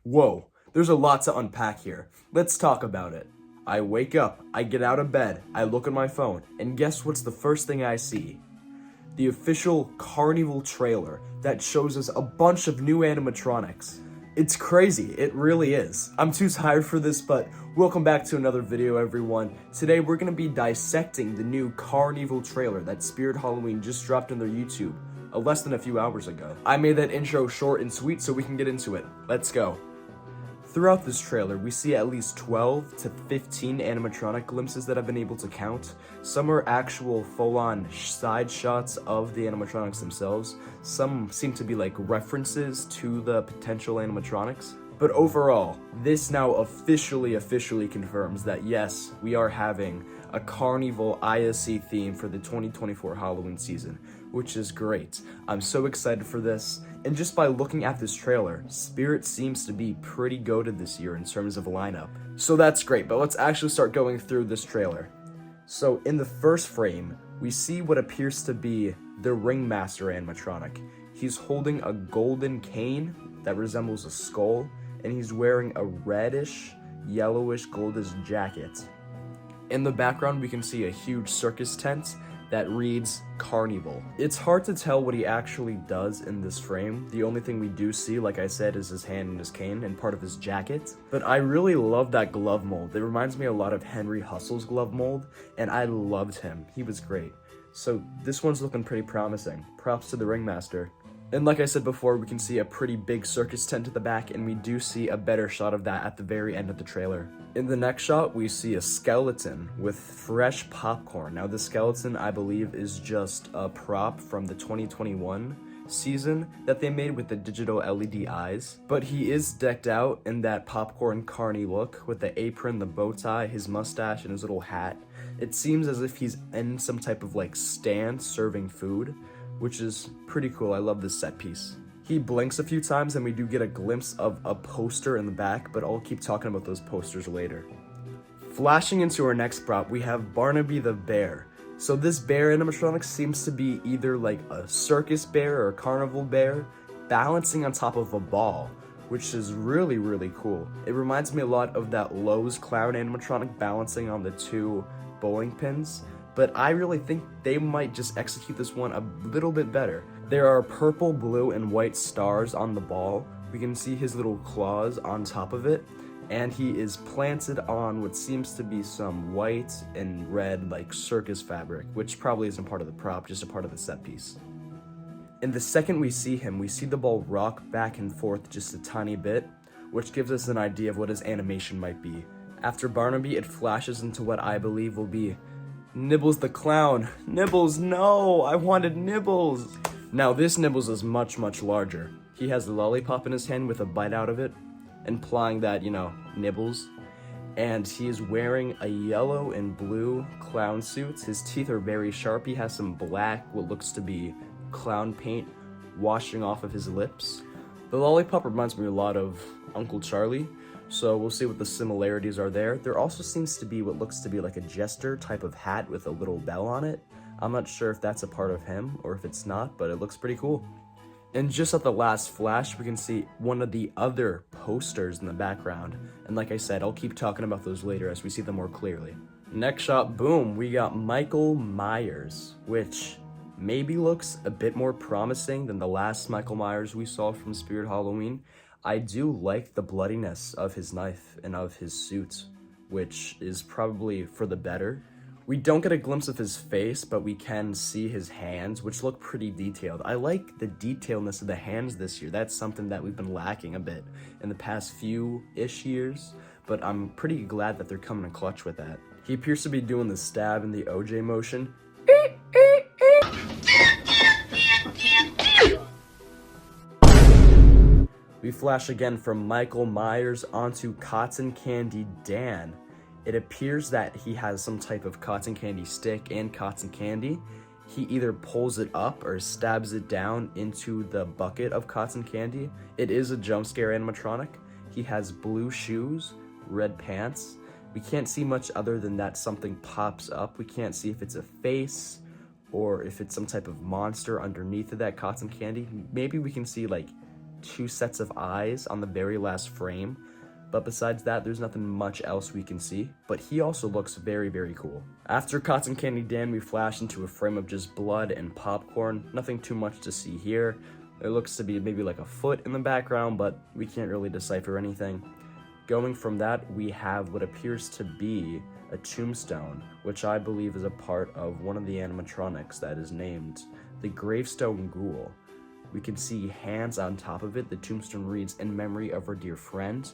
Whoa, there's a lot to unpack here. Let's talk about it. I wake up, I get out of bed, I look at my phone, and guess what's the first thing I see? The official CarnEVIL trailer that shows us a bunch of new animatronics. It's crazy, it really is. I'm too tired for this, but welcome back to another video, everyone. Today we're gonna be dissecting the new CarnEVIL trailer that Spirit Halloween just dropped on their YouTube less than a few hours ago. I made that intro short and sweet so we can get into it. Let's go. Throughout this trailer, we see at least 12 to 15 animatronic glimpses that I've been able to count. Some are actual full-on side shots of the animatronics themselves. Some seem to be like references to the potential animatronics. But overall, this now officially confirms that yes, we are having a CarnEVIL ISE theme for the 2024 Halloween season, which is great. I'm so excited for this, and just by looking at this trailer, Spirit seems to be pretty goated this year in terms of lineup. So that's great, but let's actually start going through this trailer. So in the first frame, we see what appears to be the Ringmaster animatronic. He's holding a golden cane that resembles a skull, and he's wearing a reddish, yellowish, goldish jacket. In the background, we can see a huge circus tent that reads CarnEVIL. It's hard to tell what he actually does in this frame. The only thing we do see, like I said, is his hand and his cane and part of his jacket. But I really love that glove mold. It reminds me a lot of Henry Hustle's glove mold, and I loved him. He was great. So this one's looking pretty promising. Props to the Ringmaster. And like I said before, we can see a pretty big circus tent at the back, and we do see a better shot of that at the very end of the trailer. In the next shot, we see a skeleton with fresh popcorn. Now, this skeleton, I believe, is just a prop from the 2021 season that they made with the digital LED eyes. But he is decked out in that popcorn carny look with the apron, the bow tie, his mustache, and his little hat. It seems as if he's in some type of like stand serving food, which is pretty cool. I love this set piece. He blinks a few times and we do get a glimpse of a poster in the back, but I'll keep talking about those posters later. Flashing into our next prop, we have Barnaby the bear. So this bear animatronic seems to be either like a circus bear or a carnival bear balancing on top of a ball, which is really cool. It reminds me a lot of that Lowe's clown animatronic balancing on the two bowling pins. But I really think they might just execute this one a little bit better. There are purple, blue, and white stars on the ball. We can see his little claws on top of it, and he is planted on what seems to be some white and red like circus fabric, which probably isn't part of the prop, just a part of the set piece. In the second we see him, we see the ball rock back and forth just a tiny bit, which gives us an idea of what his animation might be. After Barnaby, it flashes into what I believe will be Nibbles the clown. Nibbles, no! I wanted Nibbles! Now this Nibbles is much larger. He has a lollipop in his hand with a bite out of it, implying that, you know, Nibbles. And he is wearing a yellow and blue clown suit. His teeth are very sharp. He has some black, what looks to be clown paint, washing off of his lips. The lollipop reminds me a lot of Uncle Charlie. So we'll see what the similarities are there. There also seems to be what looks to be like a jester type of hat with a little bell on it. I'm not sure if that's a part of him or if it's not, but it looks pretty cool. And just at the last flash, we can see one of the other posters in the background. And like I said, I'll keep talking about those later as we see them more clearly. Next shot, boom, we got Michael Myers, which maybe looks a bit more promising than the last Michael Myers we saw from Spirit Halloween. I do like the bloodiness of his knife and of his suit, which is probably for the better. We don't get a glimpse of his face, but we can see his hands, which look pretty detailed. I like the detailedness of the hands this year. That's something that we've been lacking a bit in the past few-ish years, but I'm pretty glad that they're coming in clutch with that. He appears to be doing the stab and the OJ motion. We flash again from Michael Myers onto Cotton Candy Dan. It appears that he has some type of cotton candy stick and cotton candy. He either pulls it up or stabs it down into the bucket of cotton candy. It is a jump scare animatronic. He has blue shoes, red pants. We can't see much other than that something pops up. We can't see if it's a face or if it's some type of monster underneath of that cotton candy. Maybe we can see like 2 sets of eyes on the very last frame. But besides that, there's nothing much else we can see. But he also looks very, very cool. After Cotton Candy Dan, we flash into a frame of just blood and popcorn. Nothing too much to see here. There looks to be maybe like a foot in the background, but we can't really decipher anything. Going from that, we have what appears to be a tombstone, which I believe is a part of one of the animatronics that is named the Gravestone Ghoul. We can see hands on top of it. The tombstone reads, "In memory of our dear friend."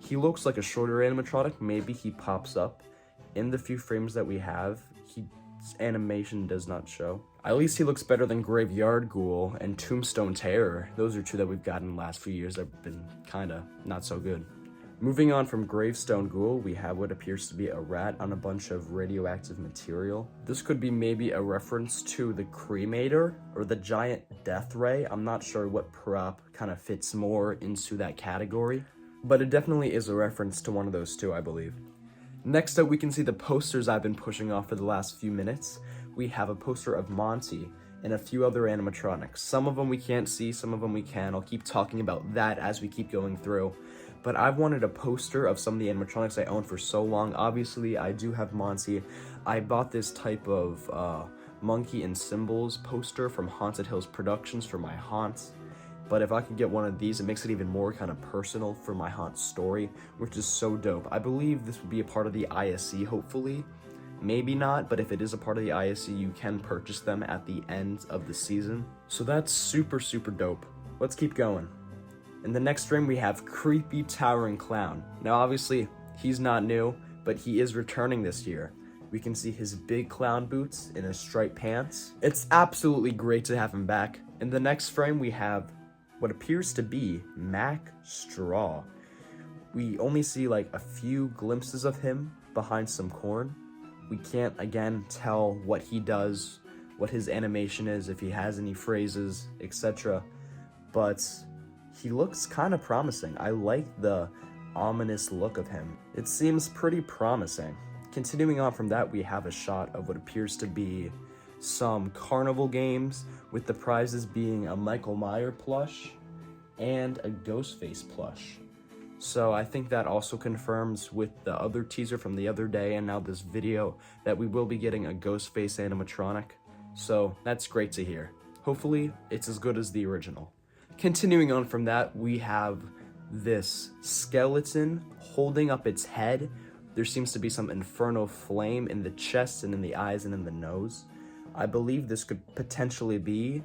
He looks like a shorter animatronic. Maybe he pops up. In the few frames that we have, his animation does not show. At least he looks better than Graveyard Ghoul and Tombstone Terror. Those are two that we've gotten in the last few years that have been kinda not so good. Moving on from Gravestone Ghoul, we have what appears to be a rat on a bunch of radioactive material. This could be maybe a reference to the Cremator or the Giant Death Ray. I'm not sure what prop kind of fits more into that category, but it definitely is a reference to one of those two, I believe. Next up, we can see the posters I've been pushing off for the last few minutes. We have a poster of Monty and a few other animatronics. Some of them we can't see, some of them we can. I'll keep talking about that as we keep going through. But I've wanted a poster of some of the animatronics I own for so long. Obviously, I do have Monty. I bought this type of Monkey and Symbols poster from Haunted Hills Productions for my haunts. But if I could get one of these, it makes it even more kind of personal for my haunt story, which is so dope. I believe this would be a part of the ISE, hopefully. Maybe not, but if it is a part of the ISE, you can purchase them at the end of the season. So that's super, super dope. Let's keep going. In the next frame, we have Creepy Towering Clown. Now, obviously, he's not new, but he is returning this year. We can see his big clown boots and his striped pants. It's absolutely great to have him back. In the next frame, we have what appears to be Mac Straw. We only see like a few glimpses of him behind some corn. We can't, again, tell what he does, what his animation is, if he has any phrases, etc. But he looks kind of promising. I like the ominous look of him. It seems pretty promising. Continuing on from that, we have a shot of what appears to be some carnival games, with the prizes being a Michael Myers plush and a Ghostface plush. So I think that also confirms with the other teaser from the other day and now this video that we will be getting a Ghostface animatronic. So that's great to hear. Hopefully it's as good as the original. Continuing on from that, we have this skeleton holding up its head. There seems to be some infernal flame in the chest and in the eyes and in the nose. I believe this could potentially be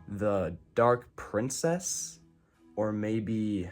the Dark Princess, or maybe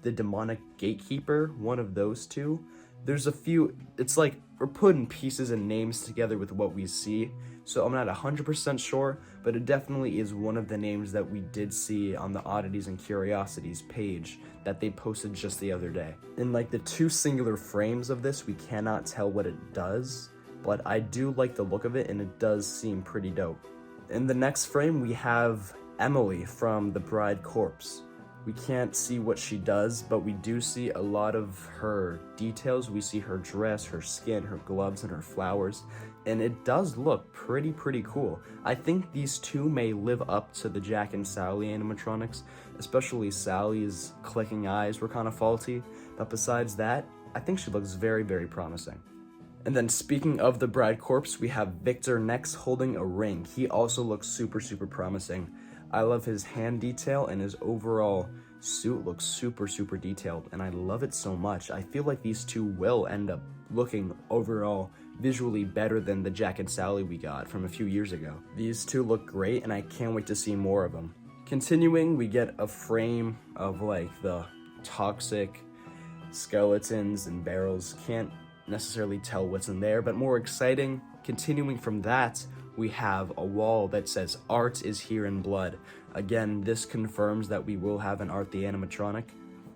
the Demonic Gatekeeper, one of those two. There's a few, it's like we're putting pieces and names together with what we see, so I'm not 100% sure, but it definitely is one of the names that we did see on the Oddities and Curiosities page that they posted just the other day. In like the two singular frames of this, we cannot tell what it does, but I do like the look of it, and it does seem pretty dope. In the next frame, we have Emily from The Bride Corpse. We can't see what she does, but we do see a lot of her details. We see her dress, her skin, her gloves, and her flowers, and it does look pretty cool. I think these two may live up to the Jack and Sally animatronics, especially Sally's clicking eyes were kind of faulty, but besides that, I think she looks very promising. And then speaking of the Bride Corpse, we have Victor next holding a ring. He also looks super promising. I love his hand detail, and his overall suit looks super detailed, and I love it so much. I feel like these two will end up looking overall visually better than the Jack and Sally we got from a few years ago. These two look great, and I can't wait to see more of them. Continuing, we get a frame of like the toxic skeletons and barrels. Can't necessarily tell what's in there, but more exciting, continuing from that, we have a wall that says Art is here in blood. Again, this confirms that we will have an Art the animatronic.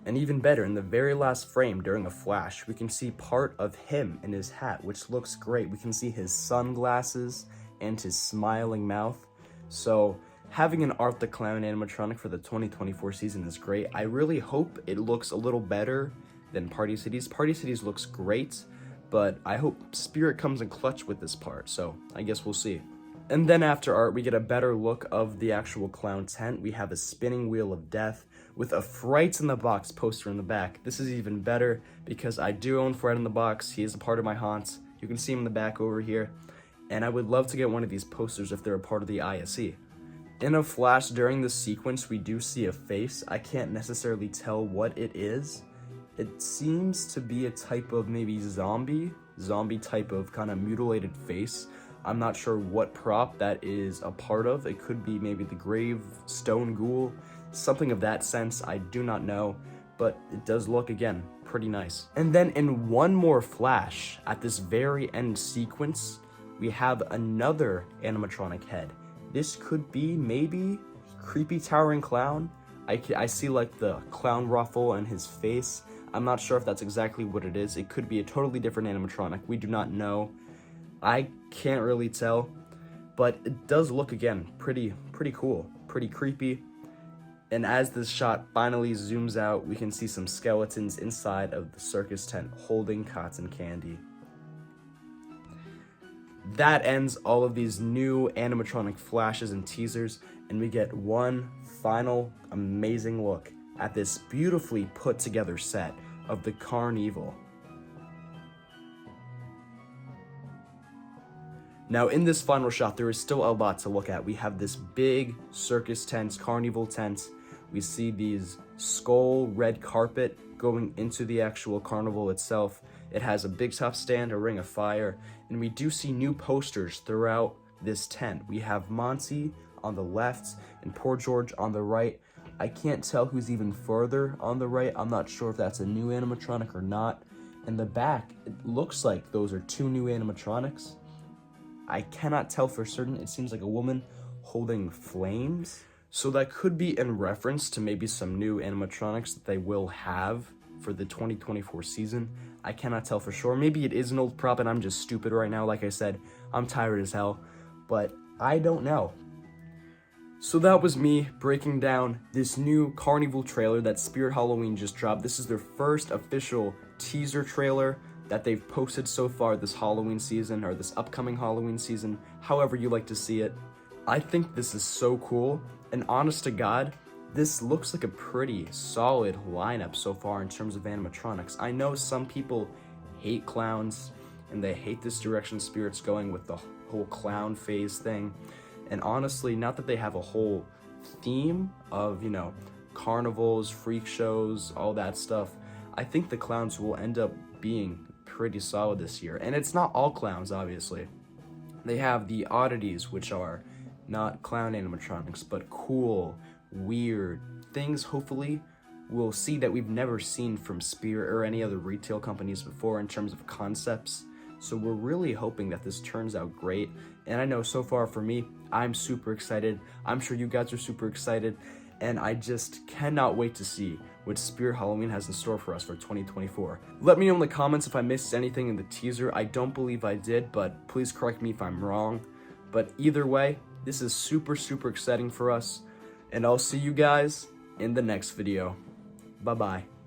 And even better, in the very last frame during a flash, we can see part of him in his hat, which looks great. We can see his sunglasses and his smiling mouth. So having an Art the Clown animatronic for the 2024 season is great. I really hope it looks a little better than Party Cities. Party Cities looks great, but I hope Spirit comes in clutch with this part, so I guess we'll see. And then after art, we get a better look of the actual clown tent. We have a spinning wheel of death with a Frights in the Box poster in the back. This is even better because I do own Fright in the Box. He is a part of my haunts. You can see him in the back over here. And I would love to get one of these posters if they're a part of the ISE. In a flash during this sequence, we do see a face. I can't necessarily tell what it is. It seems to be a type of maybe zombie type of kind of mutilated face. I'm not sure what prop that is a part of. It could be maybe the gravestone ghoul, something of that sense. I do not know, but it does look, again, pretty nice. And then in one more flash, at this very end sequence, we have another animatronic head. This could be maybe creepy towering clown. I see like the clown ruffle and his face. I'm not sure if that's exactly what it is. It could be a totally different animatronic. We do not know. I can't really tell, but it does look, again, pretty cool, pretty creepy. And as this shot finally zooms out, we can see some skeletons inside of the circus tent holding cotton candy. That ends all of these new animatronic flashes and teasers, and we get one final amazing look at this beautifully put together set of the CarnEVIL. Now in this final shot, there is still a lot to look at. We have this big circus tent, CarnEVIL tent. We see these skull red carpet going into the actual carnival itself. It has a big top stand, a ring of fire, and we do see new posters throughout this tent. We have Monty on the left and Poor George on the right. I can't tell who's even further on the right. I'm not sure if that's a new animatronic or not. In the back, it looks like those are two new animatronics. I cannot tell for certain. It seems like a woman holding flames. So that could be in reference to maybe some new animatronics that they will have for the 2024 season. I cannot tell for sure. Maybe it is an old prop and I'm just stupid right now. Like I said, I'm tired as hell, but I don't know. So that was me breaking down this new CarnEVIL trailer that Spirit Halloween just dropped. This is their first official teaser trailer that they've posted so far this Halloween season, or this upcoming Halloween season, however you like to see it. I think this is so cool, and honest to God, this looks like a pretty solid lineup so far in terms of animatronics. I know some people hate clowns, and they hate this direction Spirit's going with the whole clown phase thing. And honestly, not that they have a whole theme of, you know, carnivals, freak shows, all that stuff, I think the clowns will end up being pretty solid this year. And it's not all clowns, obviously. They have the oddities, which are not clown animatronics, but cool, weird things, hopefully, we'll see that we've never seen from Spirit or any other retail companies before in terms of concepts. So we're really hoping that this turns out great. And I know so far for me, I'm super excited. I'm sure you guys are super excited. And I just cannot wait to see what Spirit Halloween has in store for us for 2024. Let me know in the comments if I missed anything in the teaser. I don't believe I did, but please correct me if I'm wrong. But either way, this is super exciting for us. And I'll see you guys in the next video. Bye-bye.